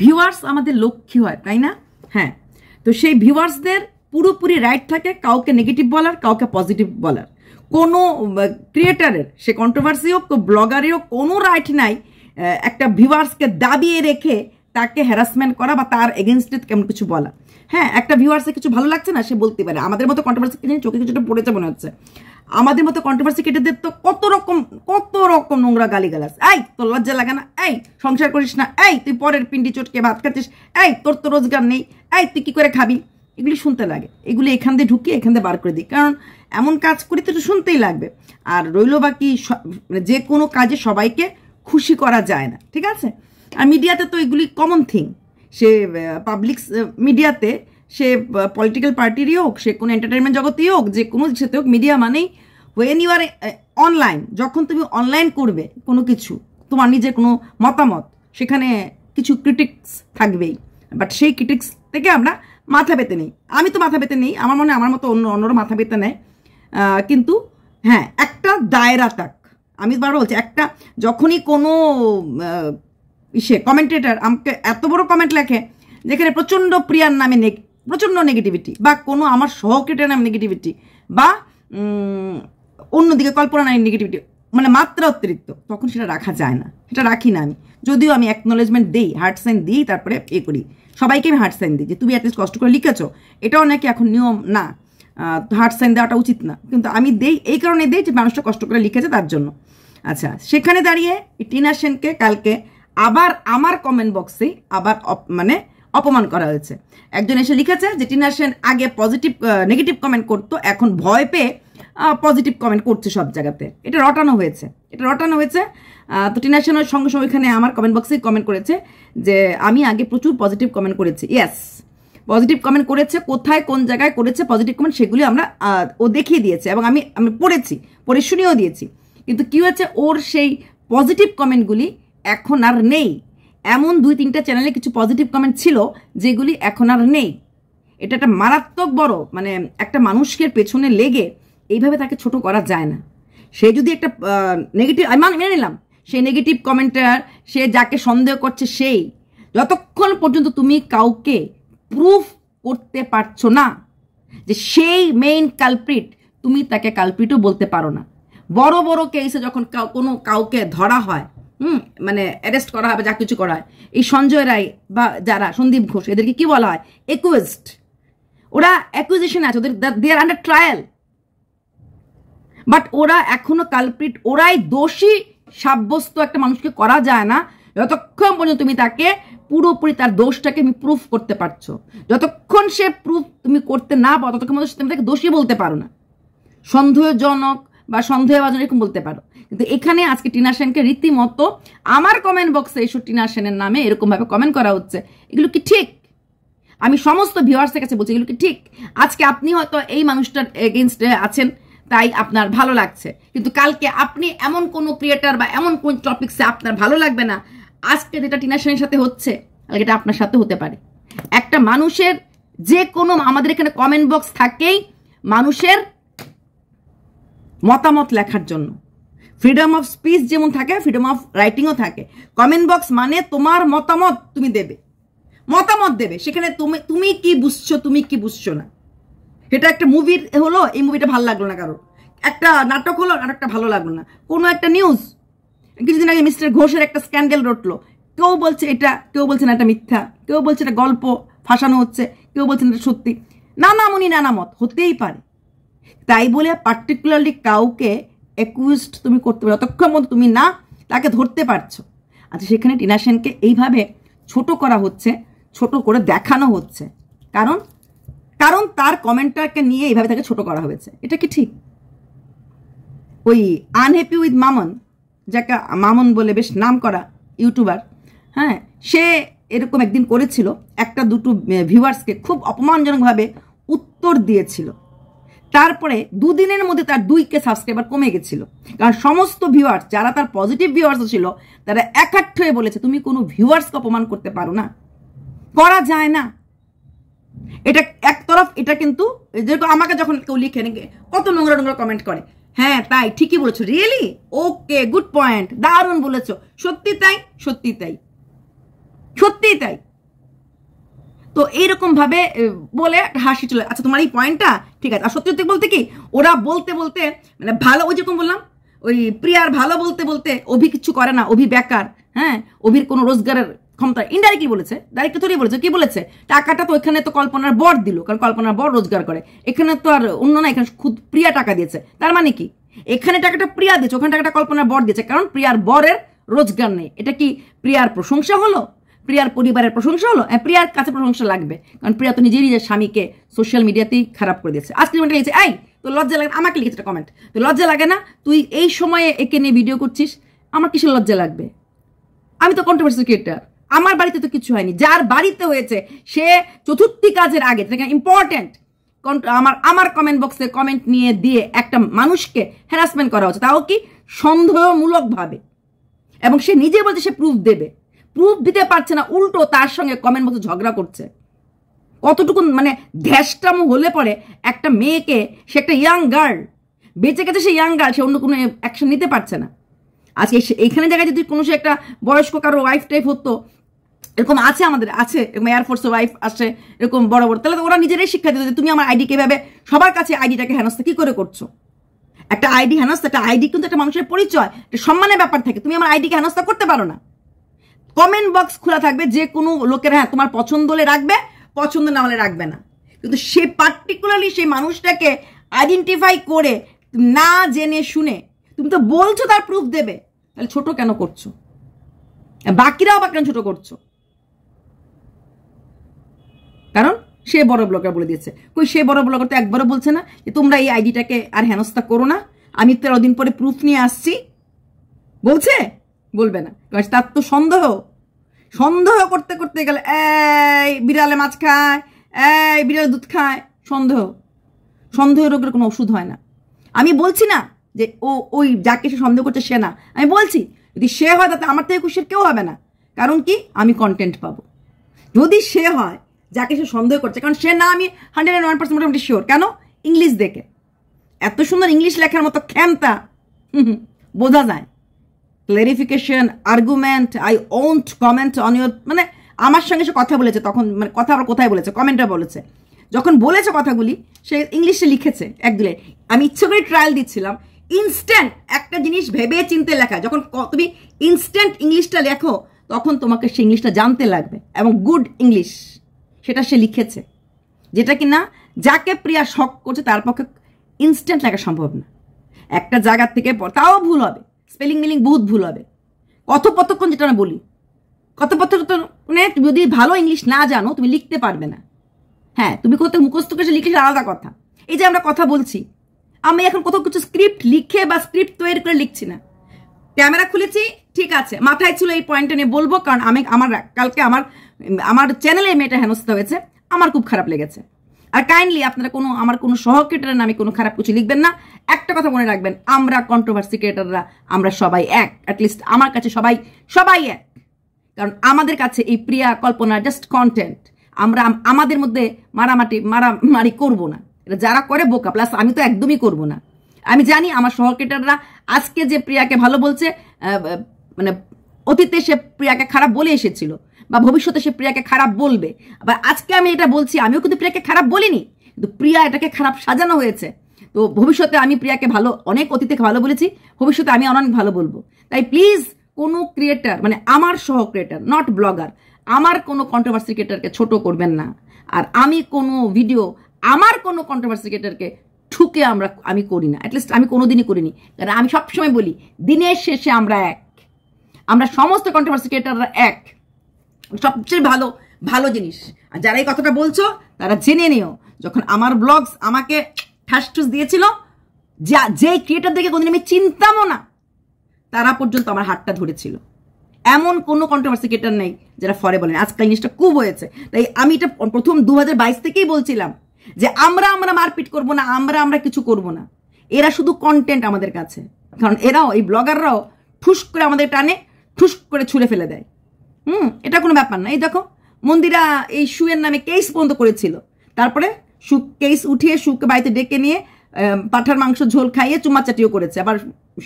Viewers আমাদের লক্ষ্মী হয়, তাই না? হ্যাঁ, তো সেই ভিউয়ার্সদের পুরোপুরি রাইট থাকে কাউকে নেগেটিভ বলার, কাউকে পজিটিভ বলার। কোনো ক্রিয়েটারের, সে কন্ট্রোভার্সি হোক, ব্লগারেরও কোনো রাইট নাই একটা ভিউয়ার্সকে দাবিয়ে রেখে তাকে হ্যারাসমেন্ট করা বা তার এগেনস্টে কেমন কিছু বলা। হ্যাঁ, একটা ভিউয়ার্সে কিছু ভালো লাগছে না, সে বলতে পারে। আমাদের মতো কন্ট্রোভার্সি কিনে চোখে কিছুটা পড়েছে মনে হচ্ছে। আমাদের মতো কন্ট্রোভার্সি কেটেদের তো কত রকম নোংরা গালিগালাজ। এই তোর লজ্জা লাগে না? এই সংসার করিস না? এই তুই পরের পিন্ডি চটকে ভাত খাচ্ছিস? এই তোর তো রোজগার নেই? এই তুই কি করে খাবি? এগুলি শুনতে লাগে। এগুলি এখান দিয়ে ঢুকিয়ে এখান দিয়ে বার করে দিই, কারণ এমন কাজ করি তো শুনতেই লাগবে। আর রইল বাকি যে কোনো কাজে সবাইকে খুশি করা যায় না, ঠিক আছে? আর মিডিয়াতে তো এগুলি কমন থিং। সে পাবলিক মিডিয়াতে, সে পলিটিক্যাল পার্টিরই হোক, সে কোনো এন্টারটেনমেন্ট জগতেই হোক, যে কোনো সাথে হোক, মিডিয়া মানেই ওয়েন ইউ আর অনলাইন, যখন তুমি অনলাইন করবে কোনো কিছু, তোমার নিজের কোনো মতামত, সেখানে কিছু ক্রিটিক্স থাকবেই। বাট সেই ক্রিটিক্স থেকে আমরা মাথা পেতে নেই। আমি তো মাথা পেতে নেই, আমার মনে হয় আমার মতো অন্যরা মাথা পেতে নেয়। কিন্তু হ্যাঁ, একটা দায়রা তাক। আমি বারবার বলছি, একটা যখনই কোনো কমেন্টেটার আমাকে এত বড় কমেন্ট লেখে যেখানে প্রচণ্ড প্রিয়ার নামে প্রচণ্ড নেগেটিভিটি, বা কোনো আমার সহক্রিয়েটার নামে নেগেটিভিটি, বা অন্যদিকে কল্পনা নামে নেগেটিভিটি, মানে মাত্রা অতিরিক্ত, তখন সেটা রাখা যায় না। সেটা রাখি না আমি, যদিও আমি অ্যাকনোলেজমেন্ট দিই, হার্ট সাইন দিই, তারপরে করি। সবাইকে আমি হার্ট সাইন দিই যে তুমি অ্যাটলিস্ট কষ্ট করে লিখেছো। এটাও নাকি এখন নিয়ম না, হার্ট সাইন দেওয়াটা উচিত না, কিন্তু আমি দেই এই কারণে দেই যে মানুষটা কষ্ট করে লিখেছে তার জন্য। আচ্ছা, সেখানে দাঁড়িয়ে টিনা সেনকে কালকে আবার আমার কমেন্ট বক্সে আবার মানে অপমান করা হয়েছে। একজন এসে লিখেছে যে টিনা সেন আগে নেগেটিভ কমেন্ট করতো, এখন ভয় পেয়ে পজিটিভ কমেন্ট করছে সব জায়গাতে। এটা রটানো হয়েছে। তো টিনা সেনের সঙ্গে সঙ্গে এখানে আমার কমেন্ট বক্সেই কমেন্ট করেছে যে আমি আগে প্রচুর পজিটিভ কমেন্ট করেছি। ইয়েস, পজিটিভ কমেন্ট করেছে, কোথায় কোন জায়গায় করেছে পজিটিভ কমেন্ট সেগুলি ও দেখিয়ে দিয়েছে, এবং আমি পড়ে শুনিয়েও দিয়েছি। কিন্তু কি হয়েছে, ওর সেই পজিটিভ কমেন্টগুলি এখন আর নেই। এমন 2-3টা চ্যানেলে কিছু পজিটিভ কমেন্ট ছিল যেগুলি এখন আর নেই। এটা একটা মারাত্মক বড়, মানে একটা মানুষকে পেছনে লেগে এইভাবে তাকে ছোট করা যায় না। সে যদি একটা নেগেটিভ, আমি মেনে নিলাম, সেই নেগেটিভ কমেন্টার, সে যাকে সন্দেহ করছে, সেই যতক্ষণ পর্যন্ত তুমি কাউকে প্রুফ করতে পারছো না যে সেই মেইন কালপ্রিট, তুমি তাকে কালপ্রিটও বলতে পারো না। বড় বড় কেসে যখন কাউকে ধরা হয়, মানে অ্যারেস্ট করা হবে, যা কিছু করা হয়, এই সঞ্জয় রায় বা যারা সন্দীপ ঘোষ, এদেরকে কি বলা হয়? একুইজড। ওরা অ্যাকুইজিশন আছে, ওদের দে আর আন্ডার ট্রায়াল, বাট ওরা এখনো কালপ্রিট, ওরাই দোষী সাব্যস্ত একটা মানুষকে করা যায় না যতক্ষণ পর্যন্ত তুমি তাকে পুরোপুরি তার দোষটাকে তুমি প্রুফ করতে পারছো। যতক্ষণ সে প্রুফ তুমি করতে না পারো, ততক্ষণ তুমি তাকে দোষী বলতে পারো না, সন্দেহজনক বা সন্দেহভাজন এরকম বলতে পারো। কিন্তু এখানে আজকে টিনা সেনকে রীতিমতো আমার কমেন্ট বক্সে এসব টিনা সেনের নামে এরকমভাবে কমেন্ট করা হচ্ছে। এগুলো কি ঠিক? আমি সমস্ত ভিউয়ার্সের কাছে বলছি, এগুলো কি ঠিক? আজকে আপনি হয়তো এই মানুষটার এগেনস্টে আছেন, তাই আপনার ভালো লাগছে, কিন্তু কালকে আপনি এমন কোনো ক্রিয়েটার বা এমন কোন টপিকসে আপনার ভালো লাগবে না। আজকে যেটা টিনা সেনের সাথে হচ্ছে, কালকে এটা আপনার সাথে হতে পারে। একটা মানুষের যে কোনো, আমাদের এখানে কমেন্ট বক্স থাকেই মানুষের মতামত লেখার জন্য। ফ্রিডম অফ স্পিচ যেমন থাকে, ফ্রিডম অফ রাইটিংও থাকে। কমেন্ট বক্স মানে তোমার মতামত তুমি দেবে, সেখানে তুমি কি বুঝছো, তুমি কি বুঝছো না। এটা একটা মুভির হলো, এই মুভিটা ভালো লাগলো না কারো, একটা নাটক হলো, নাটকটা ভালো লাগলো না, কোনো একটা নিউজ, কিছুদিন আগে মিস্টার ঘোষের একটা স্ক্যান্ডেল রটলো, কেউ বলছে এটা, কেউ বলছে না এটা মিথ্যা, কেউ বলছে এটা গল্প ফাঁসানো হচ্ছে, কেউ বলছে এটা সত্যি। নানামুনি নানা মত হতেই পারে, তাই বলে পার্টিকুলারলি কাউকে অ্যাকুইজড তুমি করতে পারো যতক্ষণ মতো তুমি না তাকে ধরতে পারছো। আচ্ছা, সেখানে টিনা সেনকে এইভাবে ছোট করা হচ্ছে, ছোট করে দেখানো হচ্ছে, কারণ তার কমেন্টটাকে নিয়ে এইভাবে তাকে ছোট করা হয়েছে। এটা কি ঠিক? ওই আনহ্যাপি উইথ মামন, যাকে মামন বলে বেশ নাম করা ইউটিউবার, হ্যাঁ, সে এরকম একদিন করেছিল, একটা দুটো ভিউয়ার্সকে খুব অপমানজনকভাবে উত্তর দিয়েছিল। তারপরে 2 দিনের মধ্যে তার 2K সাবস্ক্রাইবার কমে গেছিল, কারণ সমস্ত ভিউয়ার্স যারা তার পজিটিভ ভিউয়ার্স ছিল তারা একাট্ঠ হয়ে বলেছে তুমি কোনো ভিউয়ার্সকে অপমান করতে পারো না, করা যায় না। এটা এক তরফ, এটা কিন্তু যেরকম আমাকে যখন কেউ লিখে কত নোংরা কমেন্ট করে, হ্যাঁ তাই, ঠিকই বলেছো, রিয়েলি, ওকে, গুড পয়েন্ট, দারুণ বলেছো, সত্যি তাই। তো এইরকমভাবে বলে হাসি চলে। আচ্ছা তোমার এই পয়েন্টটা ঠিক আছে। আর সত্যি সত্যি বলতে কি ওরা বলতে বলতে মানে ভালো, ওই যেরকম বললাম ওই প্রিয়ার ভালো বলতে বলতে অভি কিছু করে না, অভি বেকার, হ্যাঁ অভির কোনো রোজগারের ক্ষমতা, ইনডাইরেক্টলি বলেছে, ডাইরেক্টলি থোড়ি বলেছে, কি বলেছে টাকাটা তো এখানে তো কল্পনার বর দিল, কারণ কল্পনার বর রোজগার করে, এখানে তো আর অন্য না, এখানে খুদ প্রিয়া টাকা দিয়েছে। তার মানে কি এখানে টাকাটা প্রিয়া দিয়েছে, ওখানে টাকাটা কল্পনার বর দিয়েছে, কারণ প্রিয়ার বরের রোজগার নেই। এটা কি প্রিয়ার প্রশংসা হলো, প্রিয়ার পরিবারের প্রশংসা হলো? প্রিয়ার কাছে প্রশংসা লাগবে, কারণ প্রিয়া তো নিজের স্বামীকে সোশ্যাল মিডিয়াতেই খারাপ করে দিয়েছে। আজকে কমেন্ট লিখেছে, এই তো লজ্জা লাগে, আমাকে লিখেছে কমেন্ট, তো লজ্জা লাগে না তুই এই সময়ে একে নিয়ে ভিডিও করছিস? আমার কিসের লজ্জা লাগবে? আমি তো কন্ট্রোভার্সি ক্রিয়েটার, আমার বাড়িতে তো কিছু হয়নি, যার বাড়িতে হয়েছে সে চতুর্থী কাজের আগে, যেটা ইম্পর্টেন্ট, আমার কমেন্ট বক্সে কমেন্ট নিয়ে দিয়ে একটা মানুষকে হ্যারাসমেন্ট করা হচ্ছে, তাও কি সন্দেহমূলক ভাবে, এবং সে নিজে বলছে সে প্রুফ দেবে, প্রুফ দিতে পারছে না, উল্টো তার সঙ্গে কমেন্ট বক্সে ঝগড়া করছে। কতটুকু মানে ধ্যাসটাম হলে পরে একটা মেয়েকে, সে একটা ইয়াং গার্ল, বেঁচে গেছে সে ইয়াং গার্ল, সে অন্য কোনো অ্যাকশন নিতে পারছে না। আজকে এইখানে জায়গায় যদি কোনো সে একটা বয়স্ক কারো ওয়াইফ টাইপ হতো, এরকম আছে আমাদের, আছে এয়ারফোর্সের ওয়াইফ আসছে এরকম বড় বড়, তাহলে ওরা নিজেরাই শিক্ষা দিত যে তুমি আমার আইডি কিভাবে সবার কাছে আইডিটাকে হেনস্থা কি করে করছো। একটা আইডি হেনস্থা, একটা আইডি কিন্তু একটা মানুষের পরিচয়, একটা সম্মানের ব্যাপার থাকে, তুমি আমার আইডিকে হেনস্থা করতে পারো না। কমেন্ট বক্স খোলা থাকবে, যে কোনো লোকের হ্যাঁ তোমার পছন্দ হলে রাখবে, পছন্দ না হলে রাখবে না, কিন্তু সে পার্টিকুলারলি সেই মানুষটাকে আইডেন্টিফাই করে না জেনে শুনে তুমি তো বলছো তার প্রুফ দেবে, তাহলে ছোট কেন করছো? বাকিরাও বা কেন ছোট করছো? কারণ সে বড় ব্লগার বলে দিয়েছে। কই সে বড় ব্লগার তো একবারও বলছে না যে তোমরা এই আইডিটাকে আর হেনস্থা করো না, আমি 13 দিন পরে প্রুফ নিয়ে আসছি, বলছে? বলবে না, কারণ তার তো সন্দেহ করতে করতে গেলে এই বিড়ালে মাছ খায়, এই বিড়ালে দুধ খায়, সন্দেহ রোগের কোনো ওষুধ হয় না। আমি বলছি না যে ওই যাকে সে সন্দেহ করছে সে না, আমি বলছি যদি সে হয় তাতে আমার থেকে খুশির কেউ হবে না, কারণ কি আমি কন্টেন্ট পাবো। যদি সে হয় যাকে সে সন্দেহ করছে, কারণ সে না, আমি 101% মোটামুটি শিওর। কেন? ইংলিশ দেখে, এত সুন্দর ইংলিশ লেখার মতো ক্ষমতা বোঝা যায়। Clarification, argument, I won't comment on your, মানে আমার সঙ্গে সে কথা বলেছে তখন, মানে কথা আবার কোথায় বলেছে, কমেন্টে বলেছে, যখন বলেছে কথাগুলি সে ইংলিশে লিখেছে একদিলে। আমি ইচ্ছে করে ট্রায়াল দিচ্ছিলাম, ইনস্ট্যান্ট একটা জিনিস ভেবে চিনতে লেখা, যখন তুমি ইনস্ট্যান্ট ইংলিশটা লেখো তখন তোমাকে সে ইংলিশটা জানতে লাগবে, এবং গুড ইংলিশ সেটা সে লিখেছে, যেটা কি না যাকে প্রিয়া শক করছে তার পক্ষে ইনস্ট্যান্ট লেখা সম্ভব না। একটা জায়গা থেকে তাও ভুল হবে, স্পেলিং মিলিং বহুত ভুল হবে, কথোপকথন যেটা আমি বলি, কথোপকথনে যদি ভালো ইংলিশ না জানো তুমি লিখতে পারবে না। হ্যাঁ তুমি কোথাও মুখস্থ করে লিখে আলাদা কথা, এই যে আমরা কথা বলছি, আমি এখন কোথাও কিছু স্ক্রিপ্ট লিখে বা স্ক্রিপ্ট তৈরি করে লিখছি না, ক্যামেরা খুলেছি, ঠিক আছে, মাথায় ছিল এই পয়েন্টটা নিয়ে বলবো, কারণ আমি কালকে আমার চ্যানেলে মেয়েটা হেনস্থা হয়েছে, আমার খুব খারাপ লেগেছে। আর কাইন্ডলি আপনারা আমার কোনো সহক্রিয়েটারের নামে কোনো খারাপ কিছু লিখবেন না। একটা কথা মনে রাখবেন, আমরা কন্ট্রোভার্সি ক্রিয়েটাররা আমরা সবাই এক, অ্যাটলিস্ট আমার কাছে সবাই এক, কারণ আমাদের কাছে এই প্রিয়া কল্পনা জাস্ট কন্টেন্ট। আমরা আমাদের মধ্যে মারামারি করবো না, এটা যারা করে বোকা, প্লাস আমি তো একদমই করবো না। আমি জানি আমার সহক্রিয়েটাররা আজকে যে প্রিয়াকে ভালো বলছে, মানে অতীতে সে প্রিয়াকে খারাপ বলে এসেছিল, বা ভবিষ্যতে সে প্রিয়াকে খারাপ বলবে। আবার আজকে আমি এটা বলছি, আমিও কিন্তু প্রিয়াকে খারাপ বলিনি, কিন্তু প্রিয়া এটাকে খারাপ সাজানো হয়েছে। তো ভবিষ্যতে আমি প্রিয়াকে অনেক অতীতে ভালো বলেছি, ভবিষ্যতে আমি অনেক ভালো বলবো। তাই প্লিজ কোনো ক্রিয়েটার, মানে আমার সহ ক্রিয়েটার, নট ব্লগার, আমার কোনো কন্ট্রোভার্সি ক্রিয়েটারকে ছোট করবেন না। আর আমি কোনো ভিডিও আমার কোনো কন্ট্রোভার্সি ক্রিয়েটারকে ঠুকে আমি করি না, অ্যাটলিস্ট আমি কোনোদিনই করিনি। কারণ আমি সবসময় বলি দিনের শেষে আমরা এক, আমরা সমস্ত কন্ট্রোভার্সি ক্রিয়েটাররা এক, সবচেয়ে ভালো জিনিস। আর যারা এই কথাটা বলছো তারা জেনে নিও, যখন আমার ব্লগস আমাকে ঠাস দিয়েছিল, যে ক্রিয়েটারদেরকে কোনদিন আমি চিনতামও না, তারা পর্যন্ত আমার হাতটা ধরেছিল। এমন কোনো কন্ট্রোভার্সি ক্রিয়েটার নেই যারা ফরে বলেন। আজকাল জিনিসটা খুব হয়েছে, তাই আমি এটা প্রথম 2022 থেকেই বলছিলাম যে আমরা মারপিট করবো না, আমরা কিছু করব না। এরা শুধু কন্টেন্ট আমাদের কাছে, কারণ এরাও এই ব্লগাররাও ঠুস করে আমাদের টানে, ঠুস করে ছুঁড়ে ফেলে দেয়। এটা কোনো ব্যাপার না। এই দেখো মন্দিরা এই শুয়ের নামে কেস পর্যন্ত করেছিল, তারপরে কেস উঠিয়ে শুকে বাড়িতে ডেকে নিয়ে পাঠার মাংস ঝোল খাইয়ে চুমাচাটিও করেছে, আবার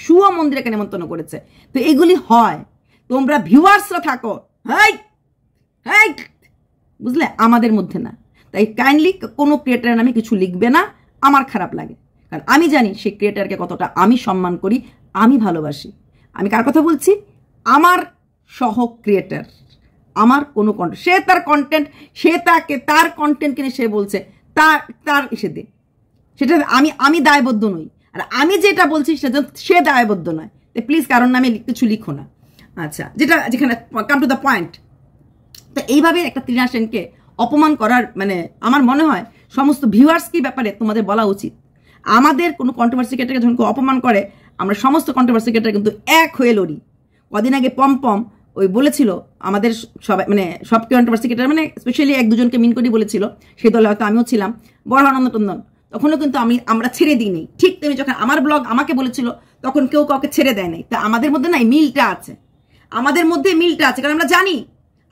শুও মন্দিরাকে নেমন্তন্ন করেছে। তো এগুলি হয়, তোমরা ভিউয়ার্সরা থাকো, বুঝলে, আমাদের মধ্যে না। তাই কাইন্ডলি কোনো ক্রিয়েটারের নামে কিছু লিখবে না, আমার খারাপ লাগে। কারণ আমি জানি সেই ক্রিয়েটারকে কতটা আমি সম্মান করি, আমি ভালোবাসি। আমি কার কথা বলছি? আমার সহ ক্রিয়েটার, আমার কোনো কন্টেন্ট, সে তার কন্টেন্ট, সে তার কন্টেন্ট কিনে সে বলছে তার এসে দে, সেটা আমি দায়বদ্ধ নই। আর আমি যেটা বলছি সেটা সে দায়বদ্ধ নয়। তাই প্লিজ কারণ নামে কিছু লিখো না। আচ্ছা, যেখানে কাম টু দ্য পয়েন্ট। তো এইভাবে একটা তৃণা সেনকে অপমান করার মানে আমার মনে হয় সমস্ত ভিউয়ার্সকে ব্যাপারে তোমাদের বলা উচিত। আমাদের কোনো কন্ট্রোভার্সি ক্রিয়েটারকে যখন অপমান করে, আমরা সমস্ত কন্ট্রোভার্সি ক্রিয়েটার কিন্তু এক হয়ে লড়ি। কদিন আগে পম ওই বলেছিল আমাদের সবাই মানে সব কন্ট্রোভার্সি ক্রিয়েটার মানে স্পেশালি এক দুজনকে মিন করি বলেছিল, সেই দলে হয়তো আমিও ছিলাম, বড়ানন্দ টন্দন, তখনও কিন্তু আমরা ছেড়ে দিই নেই। ঠিক তেমনি যখন আমার ব্লগ আমাকে বলেছিল তখন কেউ কাউকে ছেড়ে দেয় নাই। তা আমাদের মধ্যে নাই মিলটা আছে, আমাদের মধ্যে মিলটা আছে, কারণ আমরা জানি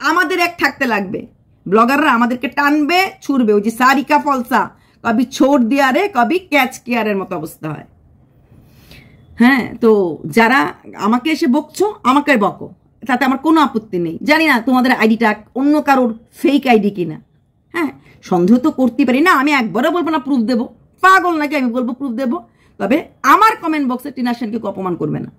আমাদের এক থাকতে লাগবে। ব্লগাররা আমাদেরকে টানবে ছুড়বে, ওই যে সারিকা ফলসা, কবি ছোট দিয়া রে কবি ক্যাচ কেয়ারের মতো অবস্থা হয়। হ্যাঁ, তো যারা আমাকে এসে বকছো আমাকে বকো, তাতে আমার কোনো আপত্তি নেই। জানি না তোমাদের আইডিটা অন্য কারোর ফেক আইডি কিনা, হ্যাঁ সন্দেহ তো করতে পারি না। আমি একবারও বলবো না প্রুফ দেবো, পাগল নাকি আমি বলবো প্রুফ দেবো। তবে আমার কমেন্ট বক্সে টিনা সেনকে অপমান করবে না।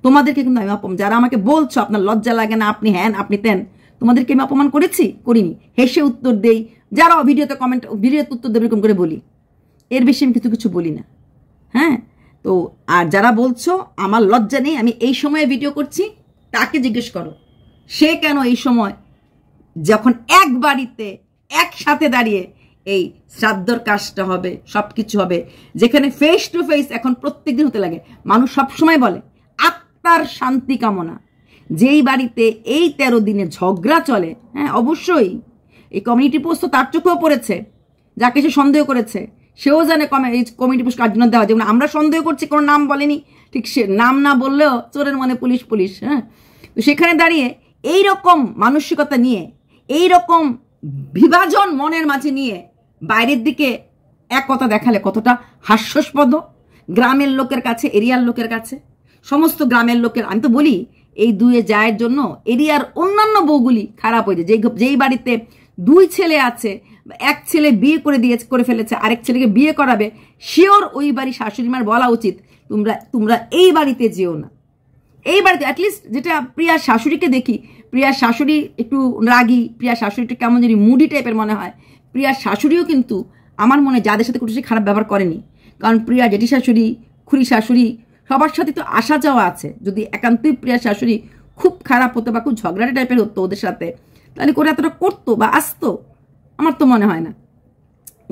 তোমাদেরকে কিন্তু আমি অপমান, যারা আমাকে বলছো আপনার লজ্জা লাগে না, আপনি হ্যান আপনি তেন, তোমাদেরকে আমি অপমান করেছি? করিনি। হেসে উত্তর দেই, যারা ভিডিওতে উত্তর দেবে এরকম করে বলি, এর বেশি আমি কিছু বলি না। হ্যাঁ, তো আর যারা বলছো আমার লজ্জা নেই, আমি এই সময়ে ভিডিও করছি, তাকে জিজ্ঞেস করো সে কেন এই সময় যখন এক বাড়িতে একসাথে দাঁড়িয়ে এই শ্রাদ্ধর কাজটা হবে, সব কিছু হবে, যেখানে ফেস টু ফেস এখন প্রত্যেকদিন হতে লাগে। মানুষ সবসময় বলে আত্মার শান্তি কামনা, যেই বাড়িতে এই 13 দিনে ঝগড়া চলে, হ্যাঁ অবশ্যই এই কমিউনিটি পোস্ট তো তার চোখেও পড়েছে, যাকে সে সন্দেহ করেছে সেও জানে কমিউনিটি পোস্ট কার জন্য দেওয়া। যেমন আমরা সন্দেহ করছি, কোনো নাম বলেনি, ঠিক সে নাম না বললেও চোরের মনে পুলিশ। হ্যাঁ, তো সেখানে দাঁড়িয়ে এই রকম মানসিকতা নিয়ে, এই রকম বিভাজন মনের মাঝে নিয়ে বাইরের দিকে এক কথা দেখালে কতটা হাস্যাস্পদ গ্রামের লোকের কাছে, এরিয়ার লোকের কাছে। সমস্ত গ্রামের লোকের, আমি তো বলি এই দুয়ে জায়ের জন্য এরিয়ার অন্যান্য বউগুলি খারাপ হয়ে যায়। যেই বাড়িতে 2 ছেলে আছে, এক ছেলে বিয়ে করে ফেলেছে, আরেক ছেলেকে বিয়ে করাবে, শিওর ওই বাড়ি শাশুড়ি মার বলা উচিত তোমরা এই বাড়িতে যেও না। এই বাড়িতে অ্যাটলিস্ট, যেটা প্রিয়ার শাশুড়িকে দেখি, প্রিয়ার শাশুড়ি একটু রাগী, প্রিয়ার শাশুড়িটা কেমন জানি মুডি টাইপের মনে হয়। প্রিয়ার শাশুড়িও কিন্তু আমার মনে যাদের সাথে কোনো খারাপ ব্যবহার করেনি, কারণ প্রিয়া জেঠি শাশুড়ি, খুড়ি শাশুড়ি সবার সাথে তো আসা যাওয়া আছে। যদি একান্তই প্রিয়ার শাশুড়ি খুব খারাপ হতো বা খুব ঝগড়াটে টাইপের হতো ওদের সাথে, তাহলে করে এতটা করতো বা আসতো? আমার তো মনে হয় না।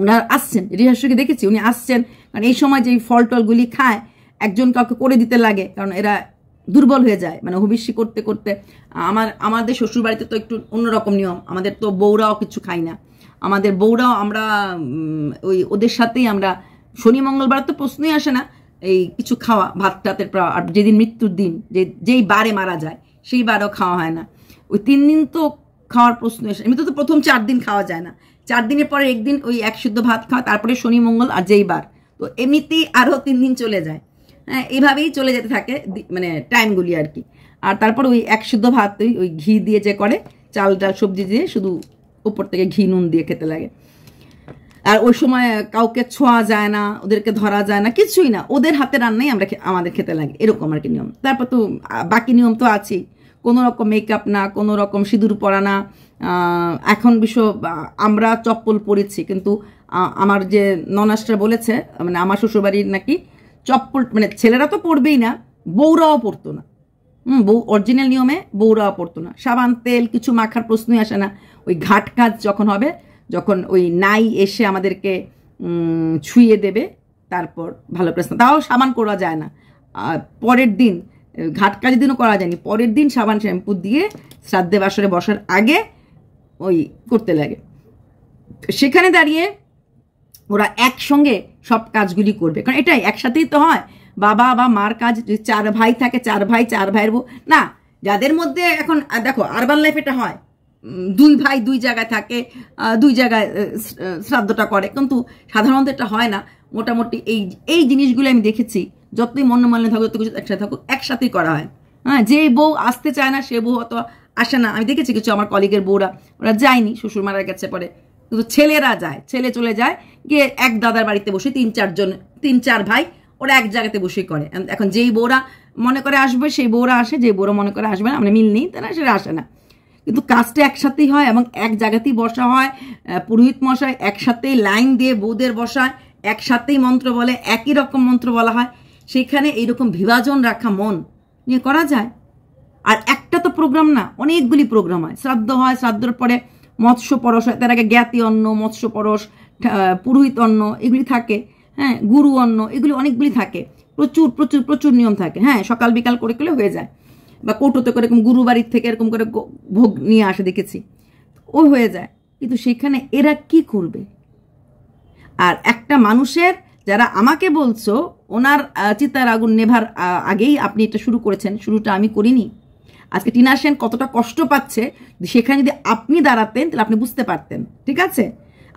ওনার আসছেন, জেঠি শাশুড়িকে দেখেছি উনি আসছেন, কারণ এই সময় যে ফল টলগুলি খায় একজন কাউকে করে দিতে লাগে, কারণ এরা দুর্বল হয়ে যায় মানে হবিষ্যি করতে করতে। আমাদের শ্বশুর বাড়িতে তো একটু অন্যরকম নিয়ম, আমাদের তো বউরাও কিছু খাই না, আমাদের বউরাও আমরা ওদের সাথেই আমরা শনি মঙ্গলবার তো প্রশ্নই আসে না এই কিছু খাওয়া, ভাত টাতের। আর যেদিন মৃত্যুর দিন, যেই বারে মারা যায় সেই বারেও খাওয়া হয় না। ওই 3 দিন তো খাওয়ার প্রশ্ন আসে। এমনি তো প্রথম 4 দিন খাওয়া যায় না, 4 দিনের পরে একদিন ওই 1 শুদ্ধ ভাত খাওয়া, তারপরে শনি মঙ্গল আর যেই বার, তো এমনিতেই আরও 3 দিন চলে যায়। হ্যাঁ, এইভাবেই চলে যেতে থাকে মানে টাইমগুলি আর কি। আর তারপর ওই 1 শুদ্ধ ভাত ওই ঘি দিয়ে যে করে, চাল ডাল সবজি দিয়ে শুধু উপর থেকে ঘি নুন দিয়ে খেতে লাগে। আর ওই সময় কাউকে ছোঁয়া যায় না, ওদেরকে ধরা যায় না, কিছুই না, ওদের হাতে রান্নাই আমাদের খেতে লাগে, এরকম আর কি নিয়ম। তারপর তো বাকি নিয়ম তো আছেই, কোনো রকম মেকআপ না, কোনো রকম সিঁদুর পরা না। এখন আমরা চপ্পল পরেছি, কিন্তু আমার যে ননাসটা বলেছে মানে আমার শ্বশুরবাড়ির নাকি চপ্পল মানে ছেলেরা তো পরবেই না, বউরাও পরতো না। বউ অরিজিনাল নিয়মে বউরাও পরতো না, সাবান তেল কিছু মাখার প্রশ্নই আসে না। ওই ঘাট কাজ যখন হবে, যখন ওই নাই এসে আমাদেরকে ছুঁয়ে দেবে, তারপর ভালো প্রশ্ন, তাও সাবান করা যায় না। পরের দিন ঘাট কাজের দিনও করা যায়নি, পরের দিন সাবান শ্যাম্পু দিয়ে শ্রাদ্ধে বাসরে বসার আগে ওই করতে লাগে। সেখানে দাঁড়িয়ে ওরা একসঙ্গে সব কাজগুলি করবে, কারণ এটাই একসাথেই তো হয়। বাবা বা মার কাজ, 4 ভাই থাকে, 4 ভাইয়ের বউ না, যাদের মধ্যে এখন দেখো আরবান লাইফ এটা হয়, 2 ভাই 2 জায়গায় থাকে, 2 জায়গায় শ্রাদ্ধটা করে, কিন্তু সাধারণত এটা হয় না। মোটামুটি এই জিনিসগুলো আমি দেখেছি, যতই মনোমালিন্য থাকুক, যত কিছু একসাথে থাকুক, একসাথেই করা হয়। হ্যাঁ, যে বউ আসতে চায় না সে বউ অত আসে না। আমি দেখেছি কিছু আমার কলিগের বউরা, ওরা যায়নি, শ্বশুর মারা গেছে পরে, কিন্তু ছেলেরা যায়, ছেলে চলে যায়, গিয়ে এক দাদার বাড়িতে বসে 3-4 ভাই ওরা এক জায়গাতে বসে করে। এখন যেই বউরা মনে করে আসবে সেই বউরা আসে, যে বউরা মনে করে আসবে না, মানে মিল নেই, তারা সেটা আসে না। কিন্তু কাজটা একসাথেই হয় এবং এক জায়গাতেই বসা হয়। পুরোহিত মশাই একসাথেই লাইন দিয়ে বউদের বসায়, একসাথেই মন্ত্র বলে, একই রকম মন্ত্র বলা হয়। সেখানে এইরকম বিভাজন রাখা মন নিয়ে করা যায়? আর একটা তো প্রোগ্রাম না, অনেকগুলি প্রোগ্রাম হয়। শ্রাদ্ধ হয়, শ্রাদ্ধের পরে মৎস্য পরশ হয়, তার আগে জ্ঞাতি অন্ন, মৎস্য পরশ, পুরোহিত অন্ন, এগুলি থাকে। হ্যাঁ, গুরু অন্ন, এগুলি অনেকগুলি থাকে। প্রচুর প্রচুর প্রচুর নিয়ম থাকে। হ্যাঁ, সকাল বিকাল করে করলে হয়ে যায়, বা কৌটোতে করে এরকম গুরু বাড়ির থেকে এরকম করে ভোগ নিয়ে আসে, দেখেছি, ও হয়ে যায়। কিন্তু সেখানে এরা কি করবে? আর একটা মানুষের, যারা আমাকে বলছো ওনার চিতার আগুন নেভার আগেই আপনি এটা শুরু করেছেন, শুরুটা আমি করিনি। আজকে টিনা সেন কতটা কষ্ট পাচ্ছে, সেখানে যদি আপনি দাঁড়াতেন তাহলে আপনি বুঝতে পারতেন। ঠিক আছে,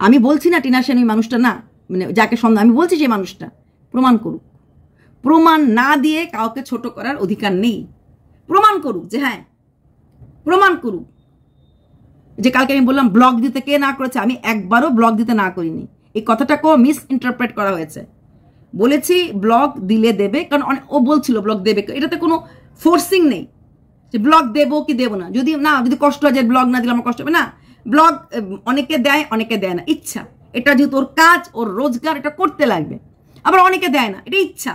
আমি বলছি না টিনা সেন ওই মানুষটা না, মানে যাকে সন্দেহ, আমি বলছি সেই মানুষটা প্রমাণ করুক। প্রমাণ না দিয়ে কাউকে ছোট করার অধিকার নেই। প্রমাণ করুক, যে হ্যাঁ প্রমাণ করুক। যে কালকে আমি বললাম ব্লগ দিতে কে না করেছে, আমি একবারও ব্লগ দিতে না করিনি। এই কথাটাকেও মিস ইন্টারপ্রেট করা হয়েছে। বলেছি ব্লগ দিলে দেবে, কারণ ও বলছিল ব্লগ দেবে, এটাতে কোনো ফোর্সিং নেই যে ব্লগ দেবো কি দেবো না। যদি কষ্ট হয় যে ব্লগ না দিলে আমার কষ্ট হবে না, ব্লগ অনেকে দেয় অনেকে দেয় না, ইচ্ছা। এটা যেহেতু ওর কাজ, ওর রোজগার, এটা করতে লাগবে। আবার অনেকে দেয় না, এটা ইচ্ছা।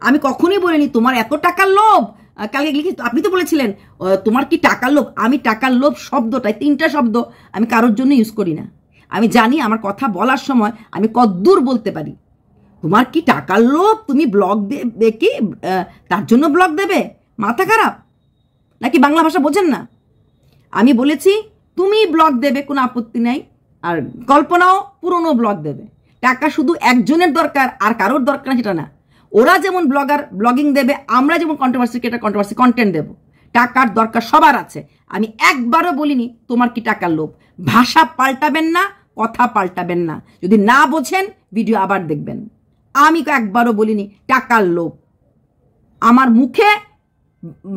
আমি কখনোই বলিনি তোমার এত টাকার লোভ। কালকে লিখি, আপনি তো বলেছিলেন তোমার কি টাকার লোভ। আমি টাকার লোভ শব্দটাই, 3টা শব্দ আমি কারোর জন্য ইউজ করি না। আমি জানি আমার কথা বলার সময় আমি কদ্দূর বলতে পারি। তোমার কি টাকার লোভ, তুমি ব্লগ দেবে কি তার জন্য ব্লগ দেবে? মাথা খারাপ নাকি? বাংলা ভাষা বোঝেন না? আমি বলেছি তুমি ব্লগ দেবে, কোনো আপত্তি নাই। আর কল্পনাও পুরনো ব্লগ দেবে। টাকা শুধু একজনের দরকার, আর কারোর দরকার না সেটা না। ওরা যেমন ব্লগিং দেবে, আমরা যেমন কন্ট্রোভার্সি কন্টেন্ট দেব। টাকার দরকার সবার আছে। আমি একবারও বলিনি তোমার কি টাকার লোভ। ভাষা পাল্টাবেন না, কথা পাল্টাবেন না। যদি না বোঝেন ভিডিও আবার দেখবেন। আমি একবারও বলিনি টাকার লোভ। আমার মুখে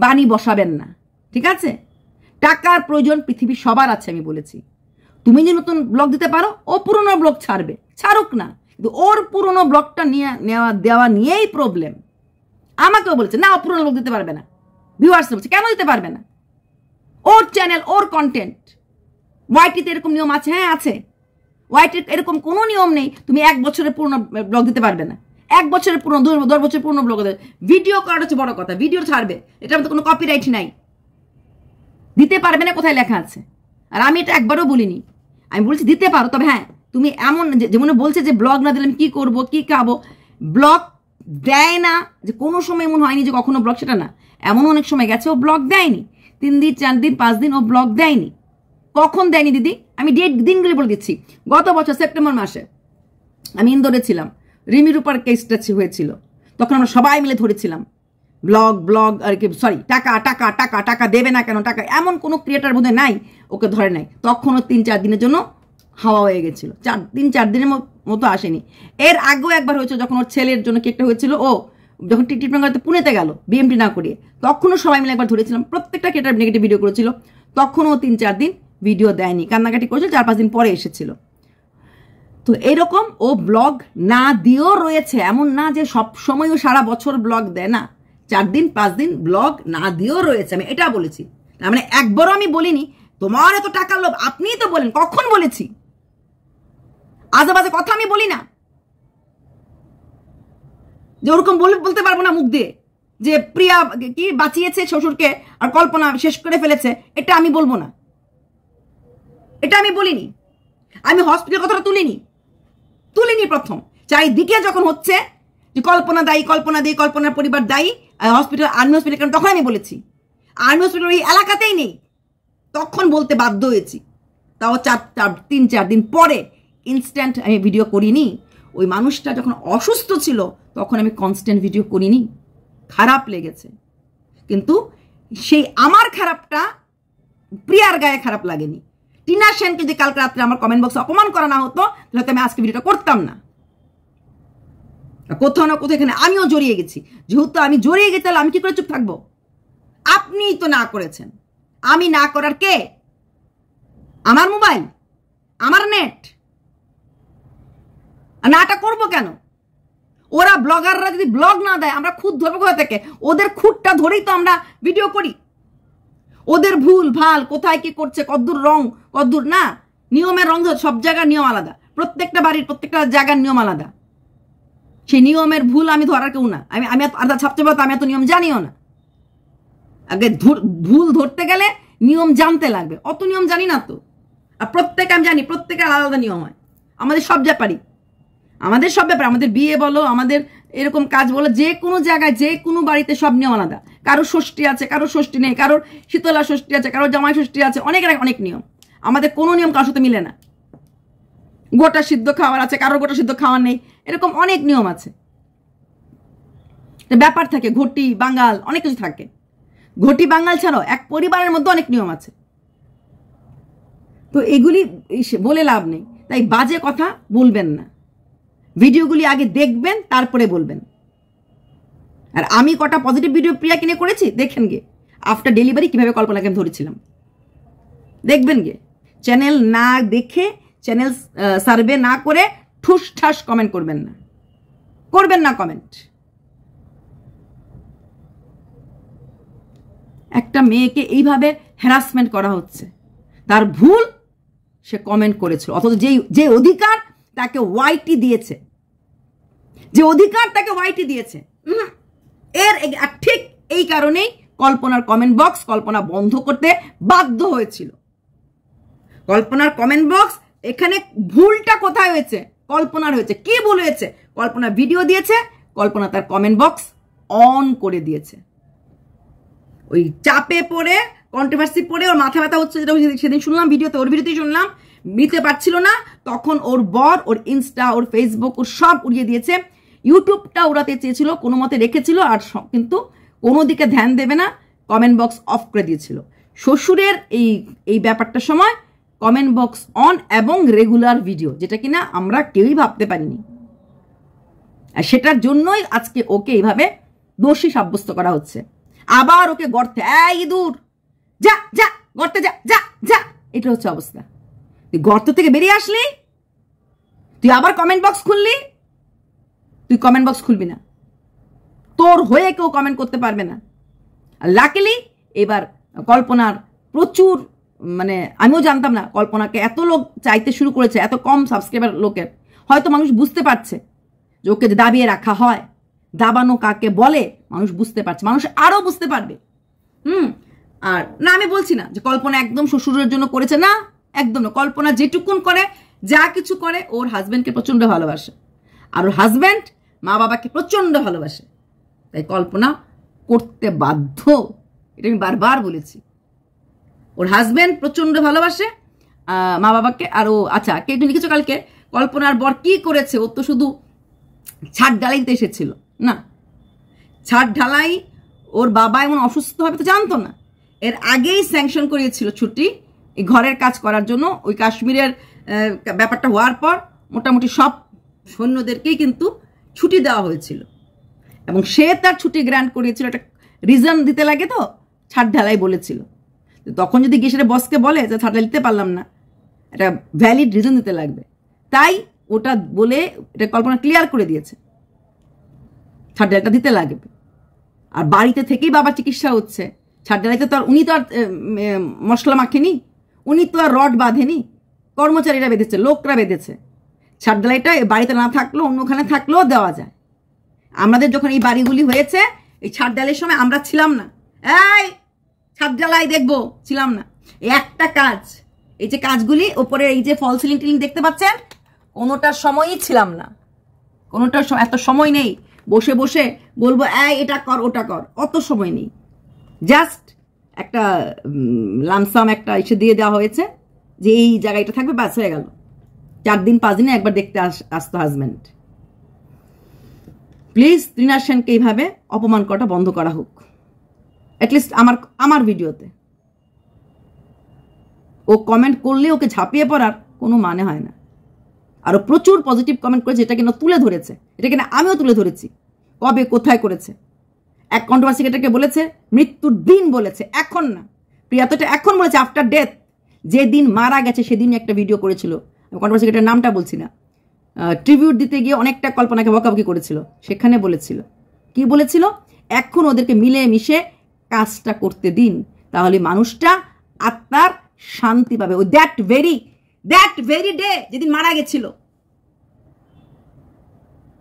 বাণী বসাবেন না, ঠিক আছে? টাকার প্রয়োজন পৃথিবীর সবার আছে, আমি বলেছি। তুমি যে নতুন ব্লগ দিতে পারো, ও পুরনো ব্লগ ছাড়ুক না, কিন্তু ওর পুরনো ব্লগটা দেওয়া নিয়েই প্রবলেম। আমাকেও বলেছে না, ও পুরনো ব্লগ দিতে পারবে না। ভিউয়ার্স বলছে কেন দিতে পারবে না? ওর চ্যানেল, ওর কন্টেন্ট। ওয়াইটিতে এরকম নিয়ম আছে? হ্যাঁ আছে। ওয়াইটির এরকম কোনো নিয়ম নেই তুমি 1 বছরের পুরনো ব্লগ দিতে পারবে না। 1 বছরের পুরনো, 10 বছরের পুরনো ব্লগ দেবে। ভিডিও করাটা হচ্ছে বড় কথা, ভিডিও ছাড়বে, এটার মধ্যে কোনো কপিরাইট নাই। দিতে পারবে না কোথায় লেখা আছে? আর আমি এটা একবারও বলিনি। আমি বলছি দিতে পারো, তবে হ্যাঁ তুমি এমন যেমন বলছে যে ব্লগ না দিলে আমি কি করবো, কি খাবো। ব্লগ দেয় না যে কোনো সময় এমন হয়নি যে কখনো ব্লগ, সেটা না। এমন অনেক সময় গেছে ও ব্লগ দেয়নি, 3 দিন 4 দিন 5 দিন ও ব্লগ দেয়নি। কখন দেয়নি দিদি? আমি দিনগুলি বলে দিচ্ছি। গত বছর সেপ্টেম্বর মাসে আমি ইন্দোরে ছিলাম, রিমি রূপার কেসটা হয়েছিল, তখন আমরা সবাই মিলে ধরেছিলাম ব্লগ আর কি, সরি, টাকা দেবে না কেন, টাকা, এমন কোনো ক্রিয়েটার বোধহয় নাই ওকে ধরে নাই। তখনও 3-4 দিনের জন্য হাওয়া হয়ে গেছিল, 3-4 দিনের মতো আসেনি। এর আগেও একবার হয়েছিল, যখন ওর ছেলের জন্য কি একটা হয়েছিল, ও যখন ট্রিটমেন্ট পুনেতে গেল বিএমটি না করিয়ে, তখনও সবাই মিলে একবার ধরেছিলাম। প্রত্যেকটা ক্রিয়েটার নেগেটিভ ভিডিও করেছিল, তখনও 3-4 দিন ভিডিও দেয়নি, কান্নাকাটি করেছিল, 4-5 দিন পরে এসেছিল। তো এরকম ও ব্লগ না দিয়েও রয়েছে, এমন না যে সব সময় ও সারা বছর ব্লগ দেয় না। 4 দিন 5 দিন ব্লগ না দিয়েও রয়েছে, আমি এটা বলেছি। তার মানে একবারও আমি বলিনি তোমার এত টাকার লোভ। আপনিই তো বলেন, কখন বলেছি? আজেবাজে কথা আমি বলি না, যে ওরকম বলতে পারবো না মুখ দিয়ে যে প্রিয়া কি বাঁচিয়েছে শ্বশুরকে আর কল্পনা শেষ করে ফেলেছে, এটা আমি বলবো না, এটা আমি বলিনি। আমি হসপিটাল কথাটা তুলিনি। প্রথম চারিদিকে যখন হচ্ছে যে কল্পনা দায়ী, কল্পনার পরিবার দায়ী, হসপিটাল, আর্মি হসপিটাল, কারণ তখন আমি বলেছি আর্মি হসপিটাল ওই এলাকাতেই নেই, তখন বলতে বাধ্য হয়েছি। তাও 3-4 দিন পরে ইনস্ট্যান্ট আমি ভিডিও করিনি। ওই মানুষটা যখন অসুস্থ ছিল তখন আমি কনস্ট্যান্ট ভিডিও করিনি। খারাপ লেগেছে, কিন্তু সেই আমার খারাপটা প্রিয়ার গায়ে খারাপ লাগেনি। টিনা সেনকে যদি কালকে রাত্রে আমার কমেন্ট বক্সে অপমান করা না হতো তাহলে আমি আজকে ভিডিওটা করতাম না। কোথাও না কোথাও এখানে আমিও জড়িয়ে গেছি। যেহেতু আমি জড়িয়ে গেছি, তাহলে আমি কি করে চুপ থাকবো? আপনিই তো না করেছেন, আমি না করার কে? আমার মোবাইল, আমার নেট। নাটা করবো কেন? ওরা ব্লগাররা যদি ব্লগ না দেয় আমরা খুদ ধরবো কোথা থেকে? ওদের খুঁটটা ধরেই তো আমরা ভিডিও করি। ওদের ভুল ভাল কোথায় কি করছে, কদ্দূর রং কদ্দূর না, নিয়মের রং সব জায়গার নিয়ম আলাদা, প্রত্যেকটা বাড়ির প্রত্যেকটা জায়গার নিয়ম আলাদা। সেই নিয়মের ভুল আমি ধরার কেউ না। আমি আধা ছাপতে পারতো, আমি এত নিয়ম জানিও না। আগে ভুল ধরতে গেলে নিয়ম জানতে লাগবে, অত নিয়ম জানি না তো। আর প্রত্যেক আমি জানি প্রত্যেকের আলাদা নিয়ম হয় আমাদের সব ব্যাপারই, আমাদের সব ব্যাপারে, আমাদের বিয়ে বলো, আমাদের এরকম কাজ বলো, যে কোনো জায়গায় যে কোনো বাড়িতে সব নিয়ম আলাদা। কারোর ষষ্ঠী আছে, কারোর ষষ্ঠী নেই, কারোর শীতলা ষষ্ঠী আছে, কারোর জামাই ষষ্ঠী আছে, অনেক নিয়ম। আমাদের কোনো নিয়ম কারোর সাথে মিলে না। গোটা সিদ্ধ খাওয়ার আছে, কারোর গোটা সিদ্ধ খাওয়ার নেই, এরকম অনেক নিয়ম আছে। ব্যাপার থাকে, ঘটি বাঙাল অনেক কিছু থাকে। ঘটি বাঙাল ছাড়াও এক পরিবারের মধ্যে অনেক নিয়ম আছে। তো এগুলি বলে লাভ নেই, তাই বাজে কথা বলবেন না। ভিডিওগুলি আগে দেখবেন তারপরে বলবেন। আর আমি কটা পজিটিভ ভিডিও প্রিয়া কিনে করেছি দেখেন গে, আফটার ডেলিভারি কিভাবে কল্পনাকে আমি ধরেছিলাম দেখবেন গে। চ্যানেল না দেখে, চ্যানেল সার্ভে না করে ঠুস ঠাস কমেন্ট করবেন না, করবেন না কমেন্ট। একটা মেয়েকে এইভাবে হ্যারাসমেন্ট করা হচ্ছে, তার ভুল, সে কমেন্ট করেছিল। অথচ যে অধিকার তাকে ওয়াইটি দিয়েছে, যে অধিকার তাকে ওয়াইটি দিয়েছে, এর ঠিক এই কারণেই কল্পনার কমেন্ট বক্স কল্পনা বন্ধ করতে বাধ্য হয়েছিল। কল্পনার কমেন্ট বক্স, এখানে ভুলটা কোথায় হয়েছে? কল্পনার হয়েছে। কি ভুল হয়েছে? কল্পনা ভিডিও দিয়েছে, কল্পনা তার কমেন্ট বক্স অন করে দিয়েছে। ওই চাপে পড়ে, কন্ট্রোভার্সি পড়ে ওর মাথা ব্যথা হচ্ছে, যেটা সেদিন শুনলাম ভিডিওতে, ওর ভিডিওতেই শুনলাম, নিতে পারছিল না। তখন ওর বর, ওর ইনস্টা, ওর ফেসবুক, ওর সব উড়িয়ে দিয়েছে। ইউটিউবটা উড়াতে চেয়েছিল, কোনো মতে রেখেছিল, আর কিন্তু কোনো দিকে ধ্যান দেবে না, কমেন্ট বক্স অফ করে দিয়েছিল। শ্বশুরের এই ব্যাপারটার সময় কমেন্ট বক্স অন এবং রেগুলার ভিডিও, যেটা কিনা আমরা কেউই ভাবতে পারিনি। আর সেটার জন্যই আজকে ওকে এইভাবে দোষী সাব্যস্ত করা হচ্ছে। আবার ওকে গর্তে, এই দূর যা যা, গর্তে যা যা যা, এটা হচ্ছে অবস্থা। তুই গর্ত থেকে বেরিয়ে আসলি, তুই আবার কমেন্ট বক্স খুললি। তুই কমেন্ট বক্স খুলবি না, তোর হয়ে কেউ কমেন্ট করতে পারবে না। আর লাকিলি এবার কল্পনার প্রচুর, মানে আমিও জানতাম না কল্পনাকে এত লোক চাইতে শুরু করেছে, এত কম সাবস্ক্রাইবার লোকের। হয়তো মানুষ বুঝতে পারছে যে ওকে দাবিয়ে রাখা হয়, দাবানো কাকে বলে মানুষ বুঝতে পারছে, মানুষ আরো বুঝতে পারবে। আর না, আমি বলছি না যে কল্পনা একদম শ্বশুরের জন্য করেছে, না, একদম না। কল্পনা যেটুকুন করে, যা কিছু করে, ওর হাজব্যান্ডকে প্রচন্ড ভালোবাসে, আর ওর হাজব্যান্ড মা বাবাকে প্রচন্ড ভালোবাসে, তাই কল্পনা করতে বাধ্য। এটা আমি বারবার বলেছি, ওর হাজব্যান্ড প্রচন্ড ভালোবাসে মা বাবাকে। আর ও, আচ্ছা, কে একটু লিখেছো কালকে কল্পনার বর কি করেছে, ও তো শুধু ছাদ ঢালাইতে এসেছিল না। ছাদ ঢালাই ওর বাবা এমন অসুস্থ হবে তো জানতো না, এর আগেই স্যাংশন করিয়েছিল ছুটি এই ঘরের কাজ করার জন্য। ওই কাশ্মীরের ব্যাপারটা হওয়ার পর মোটামুটি সব সৈন্যদেরকেই কিন্তু ছুটি দেওয়া হয়েছিল, এবং সে তার ছুটি গ্র্যান্ট করিয়েছিল। একটা রিজন দিতে লাগে, তো ছাদ ঢালাই বলেছিল। তখন যদি গিয়ে সেটা বসকে বলে যে ছাদ ঢালাই দিতে পারলাম না, একটা ভ্যালিড রিজন দিতে লাগবে। তাই ওটা বলে এটা কল্পনা ক্লিয়ার করে দিয়েছে, ছাদ ঢালাইটা দিতে লাগবে। আর বাড়িতে থেকেই বাবার চিকিৎসা হচ্ছে, ছাদ ঢালাইতে তো আর উনি তো আর মশলা মাখেনি, উনি তো আর রড বাঁধেনি, কর্মচারীরা বেঁধেছে, লোকরা বেঁধেছে। ছাদ ঢালাইটা বাড়িতে না থাকলেও অন্যখানে থাকলেও দেওয়া যায়। আমাদের যখন এই বাড়িগুলি হয়েছে, এই ছাদ ঢালাইয়ের সময় আমরা ছিলাম না, এই ছাদ ঢালাই দেখবো, ছিলাম না। এই একটা কাজ, এই যে কাজগুলি ওপরে এই যে ফল সিলিং টিলিং দেখতে পাচ্ছেন, কোনোটার সময়ই ছিলাম না, কোনোটার এত সময় নেই বসে বসে বলবো এই এটা কর ওটা কর, অত সময় নেই। জাস্ট একটা লামসাম একটা এসে দিয়ে দেওয়া হয়েছে যে এই জায়গাটা থাকবে, বাস হয়ে গেল। 4 দিন 5 দিনে একবার দেখতে আসতো হাজব্যান্ড। প্লিজ তৃণা সেনকে এইভাবে অপমান করাটা বন্ধ করা হোক, অ্যাটলিস্ট আমার ভিডিওতে। ও কমেন্ট করলে ওকে ঝাঁপিয়ে পড়ার কোনো মানে হয় না। আরো প্রচুর পজিটিভ কমেন্ট করেছে, এটা কিনা তুলে ধরেছে, এটা কিনা আমিও তুলে ধরেছি। কবে কোথায় করেছে, এক কন্ট্রোভার্সি এটাকে বলেছে মৃত্যুর দিন বলেছে, এখন না, প্রিয়া তো এটা এখন বলেছে আফটার ডেথ, যেদিন মারা গেছে সেদিন একটা ভিডিও করেছিল, কন্ট্রোভার্সি এটার নামটা বলছি না, ট্রিবিউট দিতে গিয়ে অনেকটা কল্পনাকে বকাবকি করেছিল, সেখানে বলেছিল কি বলেছিল, এখন ওদেরকে মিলে মিশে কাজটা করতে দিন, তাহলে মানুষটা আত্মার শান্তি পাবে। ওই দ্যাট ভেরি ডে যেদিন মারা গেছিল।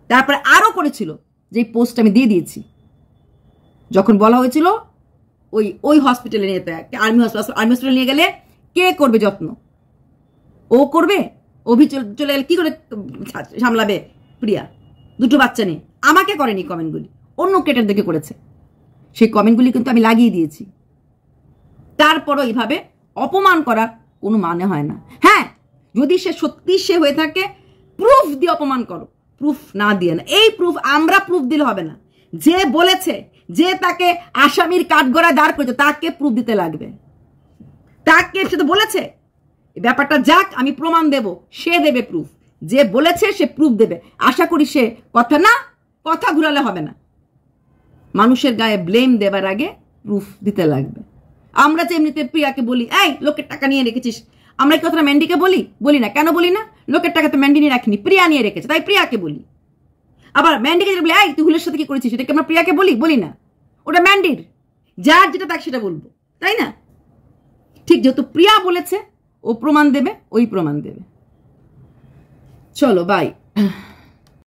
তারপরে আরো করেছিল, যে পোস্ট আমি দিয়ে দিয়েছি, যখন বলা হয়েছিল ওই হসপিটালে নিয়ে যেতে, আর্মি হসপিটালে নিয়ে গেলে কে করবে যত্ন, ও করবে, অভি চলে গেলে কি করে সামলাবে প্রিয়া, দুটো বাচ্চা নিয়ে। আমাকে করেনি কমেন্টগুলি, অন্য ক্রিয়েটার দেখে করেছে, সেই কমেন্টগুলি কিন্তু আমি লাগিয়ে দিয়েছি। তারপরও এইভাবে অপমান করার কোনো মানে হয় না। হ্যাঁ, যদি সে সত্যি সে হয়ে থাকে, প্রুফ দিয়ে অপমান করো, প্রুফ না দিয়ে না। এই প্রুফ আমরা প্রুফ দিলে হবে না, যে বলেছে, যে তাকে আসামির কাঠগড়ায় দাঁড় করেছে, তাকে প্রুফ দিতে লাগবে। তাকে সে তো বলেছে, ব্যাপারটা যাক, আমি প্রমাণ দেব, সে দেবে প্রুফ। যে বলেছে সে প্রুফ দেবে। আশা করি সে কথা ঘুরালে হবে না। মানুষের গায়ে ব্লেম দেবার আগে প্রুফ দিতে লাগবে। আমরা যে এমনিতে প্রিয়াকে বলি, এই লোকের টাকা নিয়ে রেখেছিস, আমরা কি কথাটা ম্যান্ডিকে বলি না? কেন বলি না? লোকের টাকা তো ম্যান্ডি নিয়ে রাখিনি, প্রিয়া নিয়ে রেখেছে, তাই প্রিয়াকে বলি। আবার ম্যান্ডিকে যেটা বলি, এই তুই হুলের সাথে কি করেছিস, সেটাকে আমরা প্রিয়াকে বলি না, ওটা ম্যান্ডির, যার যেটা তাকে সেটা বলবো, তাই না? ঠিক যেহেতু প্রিয়া বলেছে, ও প্রমাণ দেবে, ওই প্রমাণ দেবে। চলো বাই।